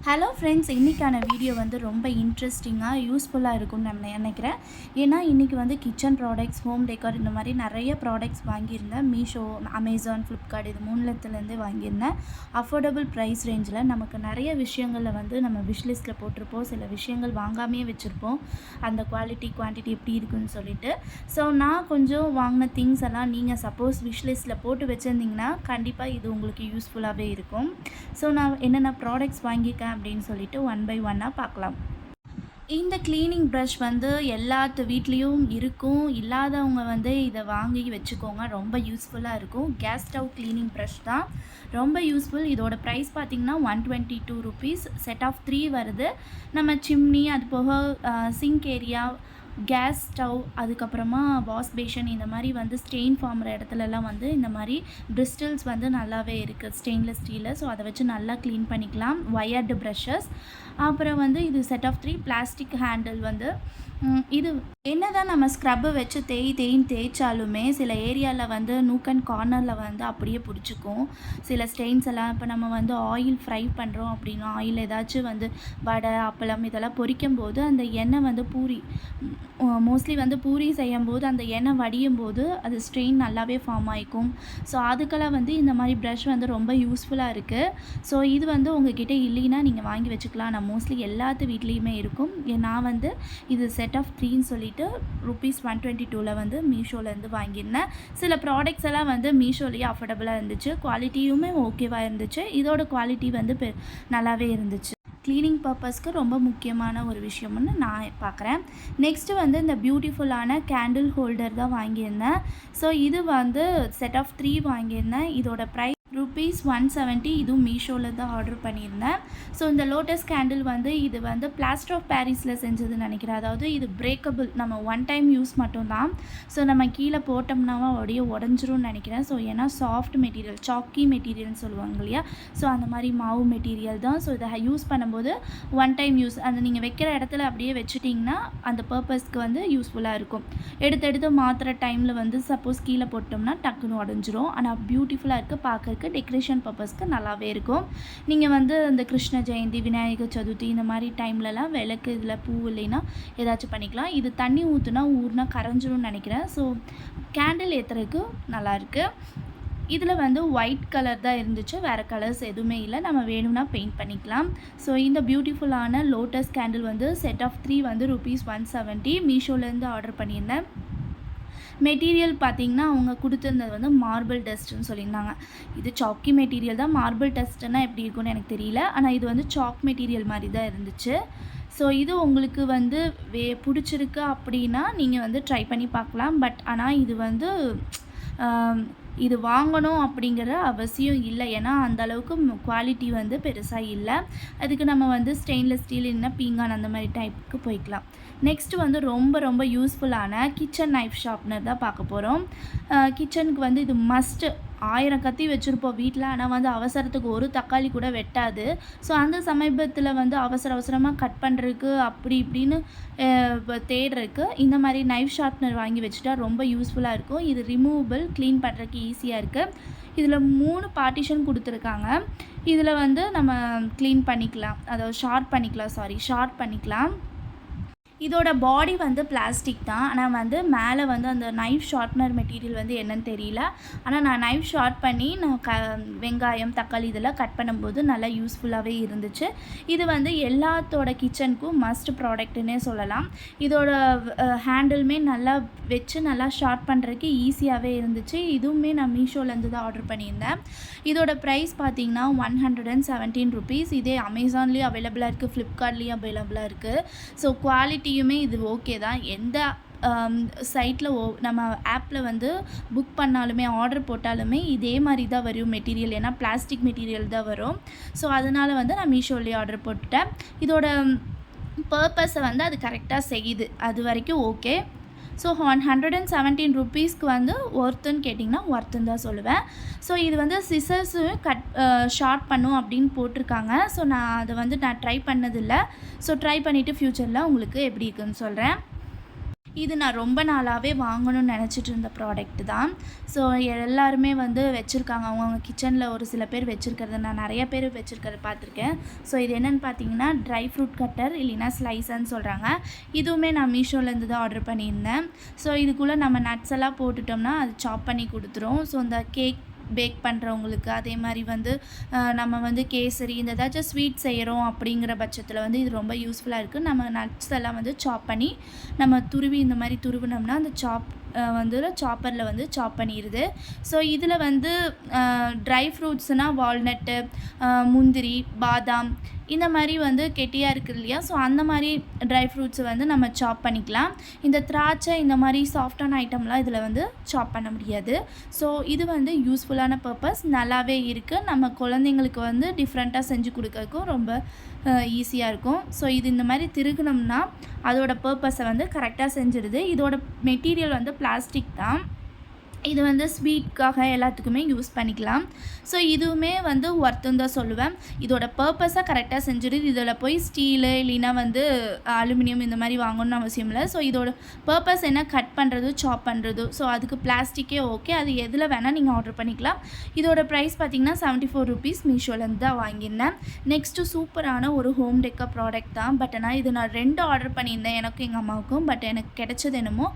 Hello friends, இன்றைக்கான video வந்து ரொம்ப இன்ட்ரெஸ்டிங்காக யூஸ்ஃபுல்லாக இருக்கும்னு நான் நினைக்கிறேன். ஏன்னா இன்றைக்கி வந்து கிச்சன் ப்ராடக்ட்ஸ், ஹோம் டெக்கார் இந்த மாதிரி நிறைய ப்ராடக்ட்ஸ் வாங்கியிருந்தேன். மீஷோ, அமேசான், ஃப்ளிப்கார்ட் இது மூணுலேருந்தே வாங்கியிருந்தேன். அஃபோர்டபுள் ப்ரைஸ் ரேஞ்சில் நமக்கு நிறைய விஷயங்களில் வந்து நம்ம விஷ்லிஸ்ட்டில் போட்டிருப்போம். சில விஷயங்கள் வாங்காமையே வச்சுருப்போம், அந்த குவான்டிட்டி எப்படி இருக்குன்னு சொல்லிட்டு. ஸோ நான் கொஞ்சம் வாங்கின திங்ஸ் எல்லாம் நீங்கள் சப்போஸ் விஷ்லிஸ்ட்டில் போட்டு வச்சுருந்தீங்கன்னா கண்டிப்பாக இது உங்களுக்கு யூஸ்ஃபுல்லாகவே இருக்கும். ஸோ நான் என்னென்ன ப்ராடக்ட்ஸ் வாங்கியிருக்கேன் அப்படின்னு சொல்லிட்டு ஒன் பை ஒன்னாக பார்க்கலாம். இந்த க்ளீனிங் ப்ரஷ் வந்து எல்லாத்து வீட்லேயும் இருக்கும். இல்லாதவங்க வந்து இதை வாங்கி வச்சுக்கோங்க, ரொம்ப யூஸ்ஃபுல்லாக இருக்கும். கேஸ் ஸ்டவ் க்ளீனிங் ப்ரஷ் தான், ரொம்ப யூஸ்ஃபுல். இதோட ப்ரைஸ் பார்த்திங்கன்னா ₹122. செட் ஆஃப் 3 வருது. நம்ம சிம்னி, அது போக சிங்க் ஏரியா, கேஸ் ஸ்டவ், அதுக்கப்புறமா வாஷ் பேஷன் இந்த மாதிரி வந்து ஸ்டெயின் ஃபார்முற இடத்துலலாம் வந்து இந்த மாதிரி பிரிஸ்டில்ஸ் வந்து நல்லாவே இருக்குது, ஸ்டெயின்லெஸ் ஸ்டீலில். ஸோ அதை வச்சு நல்லா க்ளீன் பண்ணிக்கலாம். Wired brushes. அப்புறம் வந்து இது செட் ஆஃப் 3 பிளாஸ்டிக் ஹேண்டில். வந்து இது என்ன தான் நம்ம ஸ்க்ரப்பை வச்சு தேய்ன்னு தேய்ச்சாலுமே சில ஏரியாவில் வந்து நூக் அண்ட் கார்னரில் வந்து அப்படியே பிடிச்சிக்கும் சில ஸ்டெயின்ஸ் எல்லாம். இப்போ நம்ம வந்து ஆயில் ஃப்ரை பண்ணுறோம் அப்படின்னா, ஆயில் ஏதாச்சும் வந்து வடை, அப்பளம் இதெல்லாம் பொரிக்கும் போது அந்த எண்ணெய் வந்து மோஸ்ட்லி வந்து பூரி செய்யும் போது அந்த எண்ணெய் வடியும் போது அது ஸ்ட்ரெயின் நல்லாவே ஃபார்ம் ஆகிக்கும். ஸோ அதுக்கெல்லாம் வந்து இந்த மாதிரி ப்ரஷ் வந்து ரொம்ப யூஸ்ஃபுல்லாக இருக்குது. ஸோ இது வந்து உங்ககிட்ட இல்லைன்னா நீங்கள் வாங்கி வச்சுக்கலாம். நான் மோஸ்ட்லி எல்லாத்து வீட்லேயுமே இருக்கும். நான் வந்து இது செட் ஆஃப் 3ன்னு சொல்லிட்டு ₹122 வந்து மீஷோலேருந்து வாங்கியிருந்தேன். சில ப்ராடக்ட்ஸ் எல்லாம் வந்து மீஷோலேயே அஃபோர்டபுளாக இருந்துச்சு, குவாலிட்டியுமே ஓகேவாக இருந்துச்சு. இதோட குவாலிட்டி வந்து நல்லாவே இருந்துச்சு. க்ளீனிங் பர்பஸ்க்கு ரொம்ப முக்கியமான ஒரு விஷயம்னு நான் பார்க்குறேன். நெக்ஸ்ட்டு வந்து இந்த பியூட்டிஃபுல்லான கேண்டில் ஹோல்டர் தான் வாங்கியிருந்தேன். ஸோ இது வந்து செட் ஆஃப் 3 வாங்கியிருந்தேன். இதோட ப்ரைஸ் ₹170. இதுவும் மீஷோவில் தான் ஆர்டர் பண்ணியிருந்தேன். ஸோ இந்த லோட்டஸ் கேண்டில் வந்து இது வந்து பிளாஸ்டர் ஆஃப் பாரிஸில் செஞ்சதுன்னு நினைக்கிறேன். அதாவது இது பிரேக்கபிள், நம்ம ஒன் டைம் யூஸ் மட்டும்தான். ஸோ நம்ம கீழே போட்டோம்னா அப்படியே உடஞ்சிரும்னு நினைக்கிறேன். ஸோ ஏன்னா சாஃப்ட் மெட்டீரியல், சாக்கி மெட்டீரியல்னு சொல்லுவாங்க இல்லையா, ஸோ அந்த மாதிரி மாவு மெட்டீரியல் தான். ஸோ இதை யூஸ் பண்ணும்போது ஒன் டைம் யூஸ், அந்த நீங்கள் வைக்கிற இடத்துல அப்படியே வச்சுட்டிங்கன்னா அந்த பர்பஸ்க்கு வந்து யூஸ்ஃபுல்லாக இருக்கும். எடுத்து மாற்றுற டைமில் வந்து சப்போஸ் கீழே போட்டோம்னா டக்குன்னு உடஞ்சிரும். ஆனால் பியூட்டிஃபுல்லாக இருக்குது, பார்க்கறதுக்கு டெக்கரேஷன் பர்பஸ்க்கு நல்லாவே இருக்கும். நீங்கள் வந்து இந்த கிருஷ்ண ஜெயந்தி, விநாயகர் சதுர்த்தி இந்த மாதிரி டைம்லலாம் விளக்கு இதில் பூ இல்லைன்னா ஏதாச்சும் பண்ணிக்கலாம். இது தண்ணி ஊறுனா கரைஞ்சிரும்னு நினைக்கிறேன். ஸோ கேண்டில் ஏற்றுறதுக்கு நல்லாயிருக்கு. இதில் வந்து ஒயிட் கலர் தான் இருந்துச்சு, வேறு கலர்ஸ் எதுவுமே இல்லை. நம்ம வேணும்னா பெயிண்ட் பண்ணிக்கலாம். ஸோ இந்த பியூட்டிஃபுல்லான லோட்டஸ் கேண்டில் வந்து செட் ஆஃப் 3 வந்து ₹170 மீஷோலேருந்து ஆர்டர் பண்ணியிருந்தேன். மெட்டீரியல் பார்த்திங்கன்னா அவங்க கொடுத்துருந்தது வந்து மார்பிள் டஸ்ட்டுன்னு சொல்லியிருந்தாங்க. இது சாக்கி மெட்டீரியல் தான், மார்பிள் டஸ்ட்டுன்னா எப்படி இருக்குன்னு எனக்கு தெரியல. ஆனால் இது வந்து சாக் மெட்டீரியல் மாதிரி தான் இருந்துச்சு. ஸோ இது உங்களுக்கு வந்து பிடிச்சிருக்கு அப்படின்னா நீங்கள் வந்து ட்ரை பண்ணி பார்க்கலாம். பட் ஆனால் இது வந்து இது வாங்கணும் அப்படிங்கிற அவசியம் இல்லை. ஏன்னா அந்தளவுக்கு குவாலிட்டி வந்து பெருசாக இல்லை. அதுக்கு நம்ம வந்து ஸ்டெயின்லெஸ் ஸ்டீல் இல்லைன்னா பீங்கான் அந்த மாதிரி டைப்புக்கு போய்க்கலாம். நெக்ஸ்ட்டு வந்து ரொம்ப யூஸ்ஃபுல்லான கிச்சன் நைஃப் ஷார்ப்னர் தான் பார்க்க போகிறோம். கிச்சனுக்கு வந்து இது மஸ்ட்டு. 1000 கத்தி வச்சுருப்போம் வீட்டில், ஆனால் வந்து அவசரத்துக்கு ஒரு தக்காளி கூட வெட்டாது. ஸோ அந்த சமீபத்தில் வந்து அவசரமாக கட் பண்ணுறதுக்கு அப்படி இப்படின்னு தேடுறதுக்கு இந்த மாதிரி நைஃப் ஷார்ப்னர் வாங்கி வச்சுட்டா ரொம்ப யூஸ்ஃபுல்லாக இருக்கும். இது ரிமூவபிள், க்ளீன் பண்ணுறதுக்கு ஈஸியாக இருக்குது. இதில் 3 பார்ட்டிஷன் கொடுத்துருக்காங்க. இதில் வந்து நம்ம க்ளீன் பண்ணிக்கலாம், அதாவது ஷார்ப் பண்ணிக்கலாம். இதோட பாடி வந்து பிளாஸ்டிக் தான், ஆனால் வந்து மேலே வந்து அந்த நைஃப் ஷார்ப்னர் மெட்டீரியல் வந்து என்னன்னு தெரியல. ஆனால் நான் நைஃப் ஷார்ப் பண்ணி நான் வெங்காயம், தக்காளி இதெல்லாம் கட் பண்ணும்போது நல்லா யூஸ்ஃபுல்லாகவே இருந்துச்சு. இது வந்து எல்லாத்தோட கிச்சனுக்கும் மஸ்ட் ப்ராடக்ட்டுன்னே சொல்லலாம். இதோட ஹேண்டிலுமே நல்லா வச்சு நல்லா ஷார்ப் பண்ணுறதுக்கு ஈஸியாகவே இருந்துச்சு. இதுவுமே நான் மீஷோலேருந்து தான் ஆர்டர் பண்ணியிருந்தேன். இதோட ப்ரைஸ் பார்த்திங்கன்னா ₹117. இதே அமேசான்லேயும் அவைலபிளாக இருக்குது, ஃப்ளிப்கார்ட்லேயும் அவைலபிளாக இருக்குது. ஸோ குவாலிட்டியுமே இது ஓகே தான். எந்த சைட்டில் நம்ம ஆப்பில் வந்து புக் பண்ணாலுமே, ஆர்டர் போட்டாலுமே இதே மாதிரி தான் வரும் மெட்டீரியல். ஏன்னா பிளாஸ்டிக் மெட்டீரியல் தான் வரும். ஸோ அதனால் வந்து நான் மீஷோலேயே ஆர்டர் போட்டுட்டேன். இதோட பர்பஸை வந்து அது கரெக்டாக செய்யுது, அது வரைக்கும் ஓகே. ஸோ ₹117 வந்து ஒர்த்துன்னு கேட்டிங்கன்னா ஒர்த்துன்னு தான் சொல்லுவேன். ஸோ இது வந்து சிசர்ஸு ஷார்ப் பண்ணும் அப்படின்னு போட்டிருக்காங்க. ஸோ நான் அதை வந்து ட்ரை பண்ணதில்லை. ஸோ ட்ரை பண்ணிவிட்டு ஃப்யூச்சரில் உங்களுக்கு எப்படி இருக்குன்னு சொல்கிறேன். இது நான் ரொம்ப நாளாகவே வாங்கணும்னு நினச்சிட்டு இருந்த ப்ராடக்ட் தான். ஸோ எல்லாருமே வந்து வச்சுருக்காங்க. அவங்கவுங்க கிச்சனில் ஒரு சில பேர் வச்சுருக்கிறத நான் நிறைய பேர் வச்சுருக்கிறத பார்த்துருக்கேன். ஸோ இது என்னென்னு பார்த்தீங்கன்னா ட்ரை ஃப்ரூட் கட்டர் இல்லைன்னா ஸ்லைஸர்னு சொல்கிறாங்க. இதுவுமே நான் மீஷோலேருந்து தான் ஆர்டர் பண்ணியிருந்தேன். ஸோ இதுக்குள்ளே நம்ம நட்ஸ் எல்லாம் போட்டுட்டோம்னா அது சாப் பண்ணி கொடுத்துரும். ஸோ இந்த கேக் பேக் பண்ணுறவங்களுக்கு, அதே மாதிரி வந்து நம்ம வந்து கேசரி இந்த ஏதாச்சும் ஸ்வீட் செய்கிறோம் அப்படிங்கிற பட்சத்தில் வந்து இது ரொம்ப யூஸ்ஃபுல்லாக இருக்குது. நம்ம நட்ஸ் எல்லாம் வந்து சாப் பண்ணி நம்ம துருவி இந்த மாதிரி துருவினோம்னா அந்த வந்து சாப்பரில் வந்து சாப் பண்ணிடுது. ஸோ இதில் வந்து ட்ரை ஃப்ரூட்ஸ்னால் வால்நட்டு, முந்திரி, பாதாம் இந்த மாதிரி வந்து கெட்டியாக இருக்குது இல்லையா? ஸோ அந்த மாதிரி ட்ரை ஃப்ரூட்ஸை வந்து நம்ம சாப் பண்ணிக்கலாம். இந்த திராட்சை இந்த மாதிரி சாஃப்டான ஐட்டம்லாம் இதில் வந்து சாப் பண்ண முடியாது. ஸோ இது வந்து யூஸ்ஃபுல்லான பர்பஸ் நல்லாவே இருக்குது. நம்ம குழந்தைங்களுக்கு வந்து டிஃப்ரெண்ட்டாக செஞ்சு கொடுக்கறதுக்கும் ரொம்ப ஈஸியாக இருக்கும். ஸோ இது இந்த மாதிரி திருகுனோம்னா அதோட பர்பஸை வந்து கரெக்டாக செஞ்சிடுது. இதோட மெட்டீரியல் வந்து பிளாஸ்டிக் தான். இது வந்து ஸ்வீட்காக எல்லாத்துக்குமே யூஸ் பண்ணிக்கலாம். ஸோ இதுவுமே வந்து ஒர்த்துன்னு தான் சொல்லுவேன். இதோட பர்பஸை கரெக்டாக செஞ்சுடுது. இதில் போய் ஸ்டீலு இல்லைன்னா வந்து அலுமினியம் இந்த மாதிரி வாங்கணும்னு அவசியம் இல்லை. ஸோ இதோட பர்பஸ் என்ன, கட் பண்ணுறது, சாப் பண்ணுறது. ஸோ அதுக்கு பிளாஸ்டிக்கே ஓகே. அது எதில் வேணால் நீங்கள் ஆர்டர் பண்ணிக்கலாம். இதோட ப்ரைஸ் பார்த்திங்கன்னா 74 rupees மீஷோலேருந்து தான் வாங்கியிருந்தேன். நெக்ஸ்ட்டு சூப்பரான ஒரு ஹோம் டெக்கர் ப்ராடக்ட் தான். பட் ஆனால் இது நான் 2 ஆர்டர் பண்ணியிருந்தேன், எனக்கும் எங்கள் அம்மாவுக்கும். பட் எனக்கு கிடைச்சது என்னமோ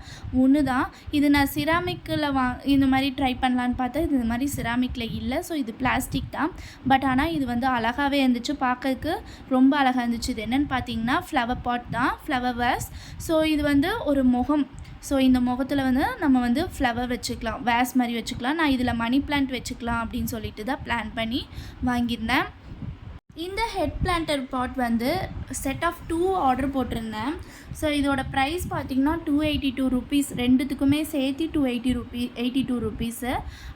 ஒன்று தான். இது நான் சிராமிக்கில் இந்த மாதிரி ட்ரை பண்ணலான்னு பார்த்தா இது மாதிரி சிராமிக்கில் இல்லை. ஸோ இது பிளாஸ்டிக் தான். பட் ஆனால் இது வந்து அழகாகவே இருந்துச்சு, பார்க்கறதுக்கு ரொம்ப அழகாக இருந்துச்சு. இது என்னென்னு பார்த்தீங்கன்னா ஃப்ளவர் பாட் தான், ஃப்ளவர் வேஸ். ஸோ இது வந்து ஒரு முகம். ஸோ இந்த முகத்தில் வந்து நம்ம வந்து ஃப்ளவர் வச்சுக்கலாம், வேஸ் மாதிரி வச்சுக்கலாம். நான் இதில் மணி பிளான்ட் வச்சுக்கலாம் அப்படின்னு சொல்லிட்டு தான் பிளான் பண்ணி வாங்கியிருந்தேன். இந்த ஹெட் பிளான்டர் பாட் வந்து செட் ஆஃப் 2 ஆர்டர் போட்டிருந்தேன். ஸோ இதோட ப்ரைஸ் பார்த்திங்கன்னா 282 rupees. ரெண்டுத்துக்குமே சேர்த்து 82 rupees.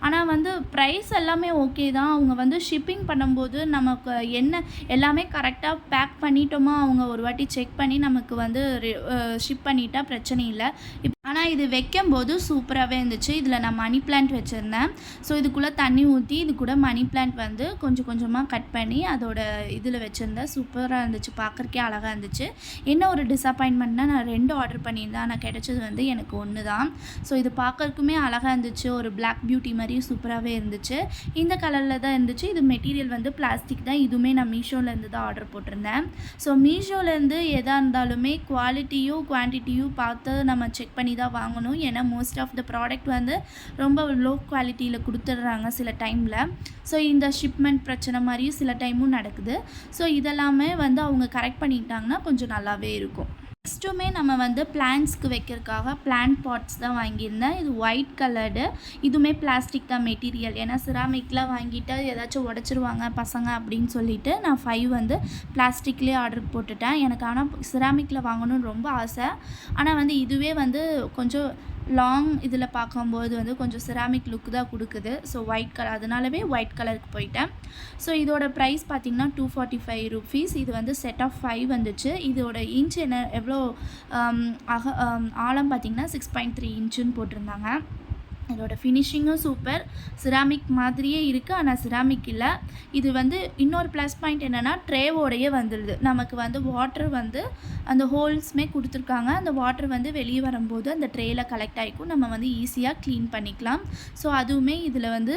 ஆனால் வந்து ப்ரைஸ் எல்லாமே ஓகே தான். அவங்க வந்து ஷிப்பிங் பண்ணும்போது நமக்கு என்ன எல்லாமே கரெக்டாக பேக் பண்ணிட்டோமா அவங்க ஒரு வாட்டி செக் பண்ணி நமக்கு வந்து ஷிப் பண்ணிட்டா பிரச்சனை இல்லை. ஆனால் இது வைக்கும்போது சூப்பராகவே இருந்துச்சு. இதில் நான் மணி பிளான்ட் வச்சுருந்தேன். ஸோ இதுக்குள்ளே தண்ணி ஊற்றி இது கூட மணி பிளான்ட் வந்து கொஞ்சம் கொஞ்சமாக கட் பண்ணி அதோட இதில் வச்சுருந்தேன். சூப்பராக இருந்துச்சு, பார்க்குறக்கே அழகாக இருந்துச்சு. என்ன ஒரு டிசப்பாயின்மெண்ட்னா நான் 2 ஆர்டர் பண்ணியிருந்தேன், ஆனால் கிடைச்சது வந்து எனக்கு 1 தான். ஸோ இது பார்க்குறக்குமே அழகாக இருந்துச்சு, ஒரு பிளாக் பியூட்டி மாதிரி சூப்பராகவே இருந்துச்சு. இந்த கலரில் தான் இருந்துச்சு. இது மெட்டீரியல் வந்து பிளாஸ்டிக் தான். இதுவுமே நான் மீஷோலேருந்து தான் ஆர்டர் போட்டிருந்தேன். ஸோ மீஷோலேருந்து எதாக இருந்தாலுமே குவாலிட்டியும் குவான்டிட்டியும் பார்த்து நம்ம செக் பண்ணி தான் வாங்கணும். ஏன்னா மோஸ்ட் ஆஃப் த ப்ராடக்ட் வந்து ரொம்ப லோ குவாலிட்டியில் கொடுத்துட்றாங்க சில டைமில். ஸோ இந்த ஷிப்மெண்ட் பிரச்சனை மாதிரியும் சில டைமும் நடக்குது. ஸோ இதெல்லாமே வந்து அவங்க கரெக்ட் பண்ணிட்டாங்கன்னா கொஞ்சம் நல்லாவே இருக்கும். நெக்ஸ்ட்டுமே நம்ம வந்து பிளான்ட்ஸ்க்கு வைக்கிறதுக்காக பிளான்ட் பாட்ஸ் தான் வாங்கியிருந்தேன். இது ஒயிட் கலர்டு. இதுவுமே பிளாஸ்டிக் தான் மெட்டீரியல். ஏன்னா சிராமிக்லாம் வாங்கிட்டு ஏதாச்சும் உடச்சிருவாங்க பசங்க அப்படின்னு சொல்லிட்டு நான் 5 வந்து பிளாஸ்டிக்லேயே ஆர்டர் போட்டுட்டேன். எனக்கு ஆனால் சிராமிக்கில் வாங்கணும்னு ரொம்ப ஆசை. ஆனால் வந்து இதுவே வந்து கொஞ்சம் லாங் இதில் பார்க்கும்போது வந்து கொஞ்சம் சிராமிக் லுக் தான் கொடுக்குது. ஸோ ஒயிட் கலர், அதனாலவே ஒயிட் கலருக்கு போயிட்டேன். ஸோ இதோட ப்ரைஸ் பார்த்திங்கன்னா 245 rupees. இது வந்து செட் ஆஃப் 5 வந்துச்சு. இதோட இன்ச் எவ்வளோ ஆழம் பார்த்திங்கன்னா 6.3 inchன்னு போட்டிருந்தாங்க. இதோட ஃபினிஷிங்கும் சூப்பர், சிராமிக் மாதிரியே இருக்குது. ஆனால் சிராமிக் இல்லை. இது வந்து இன்னொரு ப்ளஸ் பாயிண்ட் என்னென்னா ட்ரேவோடையே வந்துடுது. நமக்கு வந்து வாட்டர் வந்து அந்த ஹோல்ஸுமே கொடுத்துருக்காங்க. அந்த வாட்டர் வந்து வெளியே வரும்போது அந்த ட்ரேயில் கலெக்ட் ஆகிக்கும், நம்ம வந்து ஈஸியாக க்ளீன் பண்ணிக்கலாம். ஸோ அதுவுமே இதில் வந்து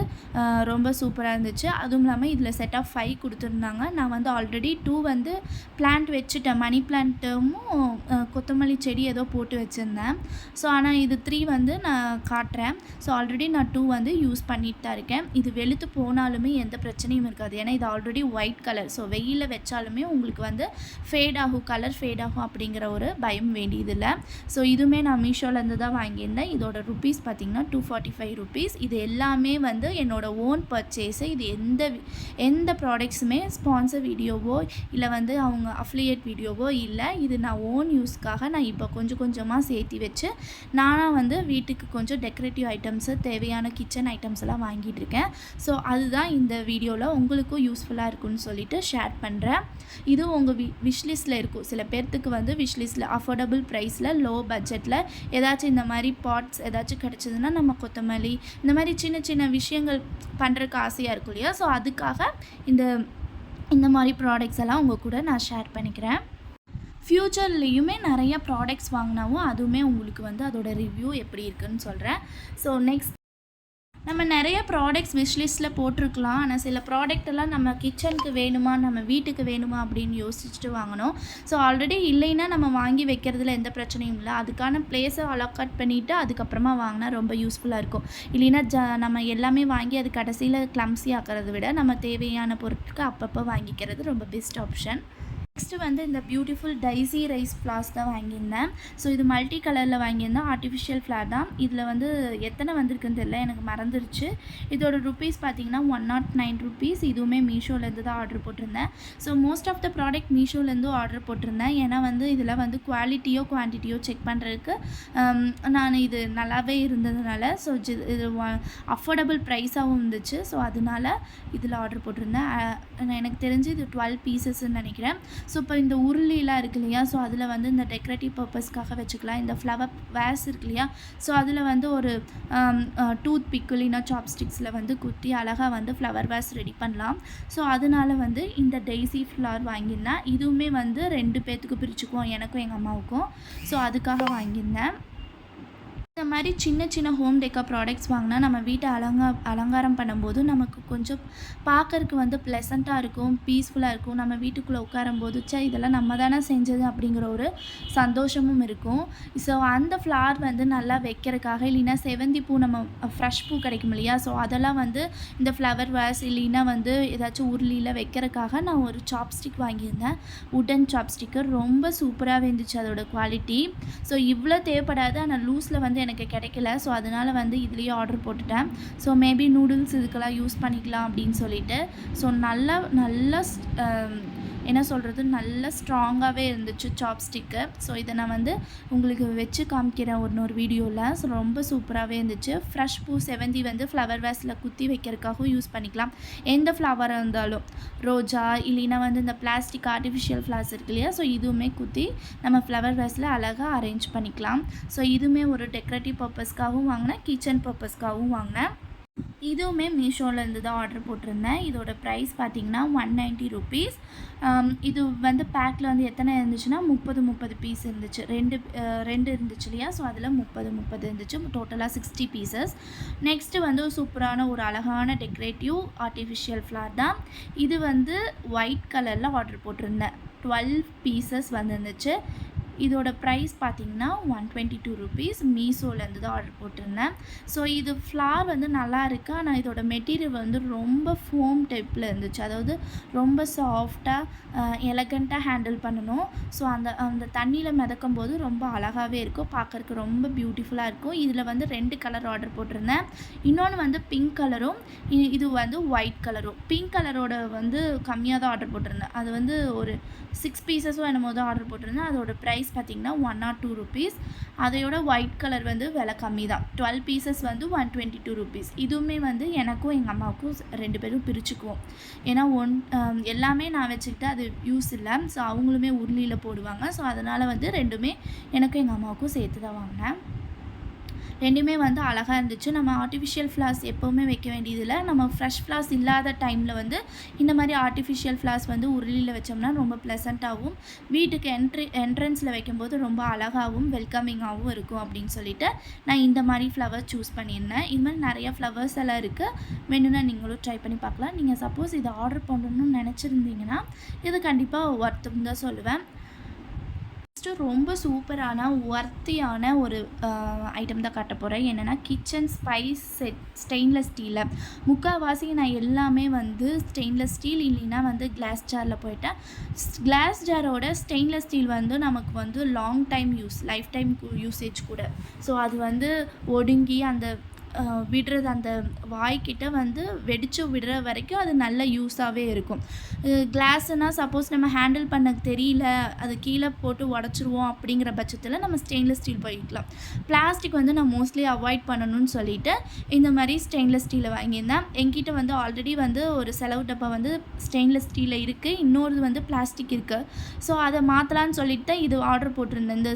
ரொம்ப சூப்பராக இருந்துச்சு. அதுவும் இல்லாமல் இதில் செட் ஆஃப் 5 கொடுத்துருந்தாங்க. நான் வந்து ஆல்ரெடி 2 வந்து பிளான்ட் வச்சுட்டேன், மணி பிளான்ட்டும் கொத்தமல்லி செடி ஏதோ போட்டு வச்சுருந்தேன். ஸோ ஆனால் இது 3 வந்து நான் காட்டுறேன். ஸோ ஆல்ரெடி நான் 2 வந்து யூஸ் பண்ணிட்டு தான் இருக்கேன். இது வெளுத்து போனாலுமே எந்த பிரச்சனையும் இருக்காது. ஏன்னா இது ஆல்ரெடி ஒயிட் கலர். ஸோ வெயிலில் வச்சாலுமே உங்களுக்கு வந்து ஃபேட் ஆகும், கலர் ஃபேட் ஆகும் அப்படிங்கிற ஒரு பயம் வேண்டியதில்லை. ஸோ இதுவுமே நான் மீஷோலேருந்து தான் வாங்கியிருந்தேன். இதோட ருப்பீஸ் பார்த்திங்கன்னா 245 rupees. இது எல்லாமே வந்து என்னோடய ஓன் பர்ச்சேஸு. இது எந்த ப்ராடக்ட்ஸுமே ஸ்பான்சர் வீடியோவோ இல்லை வந்து அவங்க அஃபிலியேட் வீடியோவோ இல்லை. இது நான் ஓன் யூஸ்க்காக நான் இப்போ கொஞ்சம் கொஞ்சமாக சேர்த்தி வச்சு நானாக வந்து வீட்டுக்கு கொஞ்சம் டெக்கரேட்டிவ் ஐட்டம்ஸு தேவையான கிச்சன் ஐட்டம்ஸ் எல்லாம் வாங்கிட்டு இருக்கேன். ஸோ அதுதான் இந்த வீடியோவில் உங்களுக்கும் யூஸ்ஃபுல்லாக இருக்குன்னு சொல்லிட்டு ஷேர் பண்ணுறேன். இது உங்கள் விஷ்லிஸ்ட்டில் இருக்கும். சில பேர்த்துக்கு வந்து விஷ்லிஸ்ட்டில் அஃபோர்டபுள் ப்ரைஸில் லோ பட்ஜெட்டில் ஏதாச்சும் இந்த மாதிரி பாட்ஸ் ஏதாச்சும் கிடச்சிதுன்னா நம்ம கொத்தமல்லி இந்த மாதிரி சின்ன சின்ன விஷயங்கள் பண்ணுறதுக்கு ஆசையாக இருக்கும் இல்லையா? ஸோ அதுக்காக இந்த மாதிரி ப்ராடக்ட்ஸ் எல்லாம் உங்கள் கூட நான் ஷேர் பண்ணிக்கிறேன். ஃப்யூச்சர்லேயுமே நிறைய ப்ராடக்ட்ஸ் வாங்கினாவும் அதுவுமே உங்களுக்கு வந்து அதோட ரிவ்யூ எப்படி இருக்குன்னு சொல்கிறேன். ஸோ நெக்ஸ்ட் நம்ம நிறைய ப்ராடக்ட்ஸ் விஷ்லிஸ்ட்டில் போட்டிருக்கலாம். ஆனால் சில ப்ராடக்டெல்லாம் நம்ம கிச்சனுக்கு வேணுமா, நம்ம வீட்டுக்கு வேணுமா அப்படின்னு யோசிச்சுட்டு வாங்கணும். ஸோ ஆல்ரெடி இல்லைன்னா நம்ம வாங்கி வைக்கிறதுல எந்த பிரச்சனையும் இல்லை. அதுக்கான பிளேஸை அலோகேட் பண்ணிவிட்டு அதுக்கப்புறமா வாங்கினா ரொம்ப யூஸ்ஃபுல்லாக இருக்கும். இல்லைன்னா நம்ம எல்லாமே வாங்கி அது கடைசியில் கிளம்ஸி ஆக்கிறத விட நம்ம தேவையான பொருட்களுக்கு அப்பப்போ வாங்கிக்கிறது ரொம்ப பெஸ்ட் ஆப்ஷன். நெக்ஸ்ட்டு வந்து இந்த பியூட்டிஃபுல் டைசி ரைஸ் ஃப்ளார்ஸ் தான் வாங்கியிருந்தேன். ஸோ இது மல்டி கலரில் வாங்கியிருந்தேன். ஆர்டிஃபிஷியல் ஃப்ளார் தான். இதில் வந்து எத்தனை வந்திருக்குன்னு தெரியல, எனக்கு மறந்துருச்சு. இதோட ருப்பீஸ் பார்த்திங்கன்னா 109 ருப்பீஸ். இதுவுமே மீஷோலேருந்து தான் ஆர்டர் போட்டிருந்தேன். So most of the product மீஷோலேருந்து ஆர்டர் போட்டிருந்தேன். ஏன்னா வந்து இதில் வந்து குவாலிட்டியோ குவான்டிட்டியோ செக் பண்ணுறதுக்கு நான் இது நல்லாவே இருந்ததுனால ஸோ இது அஃபோர்டபுள் ப்ரைஸாகவும் இருந்துச்சு. ஸோ அதனால இதில் ஆர்டர் போட்டிருந்தேன். எனக்கு தெரிஞ்சு இது 12 பீசஸ்ன்னு நினைக்கிறேன். ஸோ இப்போ இந்த உருளிலாம் இருக்கு இல்லையா, ஸோ அதில் வந்து இந்த டெக்கரேட்டிவ் பர்பஸ்க்காக வச்சுக்கலாம். இந்த ஃப்ளவர் வேஸ் இருக்கு இல்லையா, ஸோ அதில் வந்து ஒரு டூத் பிக் இல்லைன்னா சாப்ஸ்டிக்ஸில் வந்து குத்தி அழகாக வந்து ஃப்ளவர் வேஸ் ரெடி பண்ணலாம். ஸோ அதனால வந்து இந்த டெய்ஸி ஃப்ளவர் வாங்கியிருந்தேன். இதுவுமே வந்து 2 பேர்த்துக்கு பிரிச்சுக்குவோம், எனக்கும் எங்கள் அம்மாவுக்கும். ஸோ அதுக்காக வாங்கியிருந்தேன். இந்த மாதிரி சின்ன சின்ன ஹோம் டெக்கர் ப்ராடக்ட்ஸ் வாங்கினா நம்ம வீட்டை அலங்காரம் பண்ணும்போது நமக்கு கொஞ்சம் பார்க்கறதுக்கு வந்து ப்ளசண்ட்டாக இருக்கும், பீஸ்ஃபுல்லாக இருக்கும். நம்ம வீட்டுக்குள்ளே உட்காரும்போது இதெல்லாம் நம்ம தானே செஞ்சது அப்படிங்கிற ஒரு சந்தோஷமும் இருக்கும். ஸோ அந்த ஃப்ளார் வந்து நல்லா வைக்கிறதுக்காக, இல்லைன்னா செவந்தி பூ நம்ம ஃப்ரெஷ் பூ கிடைக்கும் இல்லையா, ஸோ அதெல்லாம் வந்து இந்த ஃப்ளவர் வேஸ் இல்லைன்னா வந்து ஏதாச்சும் உருளியில் வைக்கிறதுக்காக நான் ஒரு சாப்ஸ்டிக் வாங்கியிருந்தேன். உட்டன் சாப்ஸ்டிக்கு ரொம்ப சூப்பராகவே இருந்துச்சு அதோட குவாலிட்டி. ஸோ இவ்வளோ தேவைப்படாது, ஆனால் லூஸில் வந்து எனக்கு கிடைக்கல. ஸோ அதனால் வந்து இதுலேயே ஆர்டர் போட்டுட்டேன். ஸோ மேபி நூடுல்ஸ் இதுக்கெல்லாம் யூஸ் பண்ணிக்கலாம் அப்படின்னு சொல்லிட்டு. ஸோ நல்லா என்ன சொல்கிறது, நல்ல ஸ்ட்ராங்காகவே இருந்துச்சு சாப்ஸ்டிக்கு. ஸோ இதை நான் வந்து உங்களுக்கு வச்சு காமிக்கிறேன் ஒரு வீடியோவில். ஸோ ரொம்ப சூப்பராகவே இருந்துச்சு. ஃப்ரெஷ் பூ செவந்தி வந்து ஃப்ளவர் வேஸில் குத்தி வைக்கிறதுக்காகவும் யூஸ் பண்ணிக்கலாம். எந்த ஃப்ளவராக இருந்தாலும், ரோஜா இல்லைன்னா வந்து இந்த பிளாஸ்டிக் ஆர்டிஃபிஷியல் ஃப்ளவர்ஸ் இருக்கு இல்லையா, ஸோ இதுவுமே குத்தி நம்ம ஃப்ளவர் வேஸில் அழகாக அரேஞ்ச் பண்ணிக்கலாம். ஸோ இதுவுமே ஒரு டெக்கரேட்டிவ் பர்பஸ்க்காகவும் வாங்கினேன், கிச்சன் பர்பஸ்க்காகவும் வாங்கினேன். இதுவுமே மீஷோலேருந்து தான் ஆர்டர் போட்டிருந்தேன். இதோட ப்ரைஸ் பார்த்திங்கன்னா 190 ருப்பீஸ். இது வந்து பேக்கில் வந்து எத்தனை இருந்துச்சுன்னா 30 பீஸ் இருந்துச்சு. ரெண்டு இருந்துச்சு இல்லையா, ஸோ அதில் 30 இருந்துச்சு. டோட்டலாக 60 பீசஸ். நெக்ஸ்ட்டு வந்து சூப்பரான ஒரு அழகான டெக்கரேட்டிவ் ஆர்டிஃபிஷியல் ஃப்ளார் தான். இது வந்து ஒயிட் கலரில் ஆர்டர் போட்டிருந்தேன். 12 பீசஸ் வந்துருந்துச்சு. இதோட ப்ரைஸ் பார்த்திங்கன்னா 122 ருப்பீஸ். மீஷோலேருந்து தான் ஆர்டர் போட்டிருந்தேன். ஸோ இது ஃப்ளார் வந்து நல்லா இருக்குது, ஆனால் இதோட மெட்டீரியல் வந்து ரொம்ப ஃபோம் டைப்பில் இருந்துச்சு. அதாவது ரொம்ப சாஃப்டாக எலகண்ட்டாக ஹேண்டில் பண்ணணும். ஸோ அந்த தண்ணியில் மிதக்கும் போது ரொம்ப அழகாகவே இருக்கும், பார்க்குறக்கு ரொம்ப பியூட்டிஃபுல்லாக இருக்கும். இதில் வந்து 2 கலர் ஆர்டர் போட்டிருந்தேன். இன்னொன்று வந்து பிங்க் கலரும், இது வந்து ஒயிட் கலரும். பிங்க் கலரோட வந்து கம்மியாக தான் ஆர்டர் போட்டிருந்தேன். அது வந்து ஒரு 6 பீசஸோ என்னமோ தான் ஆர்டர் போட்டிருந்தேன். அதோட ப்ரைஸ் பார்த்திங்கன்னா 102 ருப்பீஸ். அதையோட ஒயிட் கலர் வந்து விலை கம்மி தான். 12 பீசஸ் வந்து 122 ருப்பீஸ். இதுவுமே வந்து எனக்கும் எங்கள் அம்மாவுக்கும் 2 பேரும் பிரிச்சுக்குவோம். ஏன்னா எல்லாமே நான் வச்சுக்கிட்டு அது யூஸ் இல்லை. ஸோ அவங்களுமே உருளியில் போடுவாங்க. ஸோ அதனால் வந்து ரெண்டுமே எனக்கும் எங்கள் அம்மாவுக்கும் சேர்த்து தான் வாங்கினேன். ரெண்டுமே வந்து அழகாக இருந்துச்சு. நம்ம ஆர்டிஃபிஷியல் ஃப்ளார்ஸ் எப்போவுமே வைக்க வேண்டியதில்லை. நம்ம ஃப்ரெஷ் ஃப்ளார்ஸ் இல்லாத டைமில் வந்து இந்த மாதிரி ஆர்டிஃபிஷியல் ஃப்ளார்ஸ் வந்து உருளியில் வச்சோம்னா ரொம்ப ப்ளசண்ட்டாகவும், வீட்டுக்கு என்ட்ரன்ஸில் வைக்கும்போது ரொம்ப அழகாகவும் வெல்கமிங்காகவும் இருக்கும் அப்படின்னு சொல்லிட்டு நான் இந்த மாதிரி ஃப்ளவர் சூஸ் பண்ணியிருந்தேன். இது மாதிரி நிறைய ஃப்ளவர்ஸ் எல்லாம் இருக்குது. வேணும்னா நீங்களும் ட்ரை பண்ணி பார்க்கலாம். நீங்கள் சப்போஸ் இதை ஆர்டர் பண்ணணும்னு நினச்சிருந்தீங்கன்னா இது கண்டிப்பாக ஒர்த்துன்னு தான் சொல்லுவேன். ரொம்ப சூப்பரான ஒர்த்தியான ஒரு ஐட்டம் தான் காட்ட போகிறேன். என்னென்னா கிச்சன் ஸ்பைஸ் செட் ஸ்டெயின்லெஸ் ஸ்டீலில். முக்கால்வாசி நான் எல்லாமே வந்து ஸ்டெயின்லெஸ் ஸ்டீல் இல்லைன்னா வந்து கிளாஸ் ஜாரில் போயிட்டேன். கிளாஸ் ஜாரோட ஸ்டெயின்லெஸ் ஸ்டீல் வந்து நமக்கு வந்து long time life time usage கூட. ஸோ அது வந்து ஒடுங்கி அந்த விடுறது அந்த வாய்க்கிட்ட வந்து வெடித்து விடுற வரைக்கும் அது நல்ல யூஸாகவே இருக்கும். கிளாஸுனால் சப்போஸ் நம்ம ஹேண்டில் பண்ண தெரியல, அது கீழே போட்டு உடச்சிருவோம் அப்படிங்கிற பட்சத்தில் நம்ம ஸ்டெயின்லெஸ் ஸ்டீல் போய்க்கலாம். பிளாஸ்டிக் வந்து நான் மோஸ்ட்லி அவாய்ட் பண்ணணும்னு சொல்லிவிட்டு இந்த மாதிரி ஸ்டெயின்லெஸ் ஸ்டீலை வாங்கியிருந்தேன். என்கிட்ட வந்து ஆல்ரெடி வந்து ஒரு செலவு டப்பா வந்து ஸ்டெயின்லெஸ் ஸ்டீலில் இருக்குது, இன்னொரு வந்து பிளாஸ்டிக் இருக்குது. ஸோ அதை மாற்றலான்னு சொல்லிட்டு இது ஆர்டர் போட்டிருந்தேன். இந்த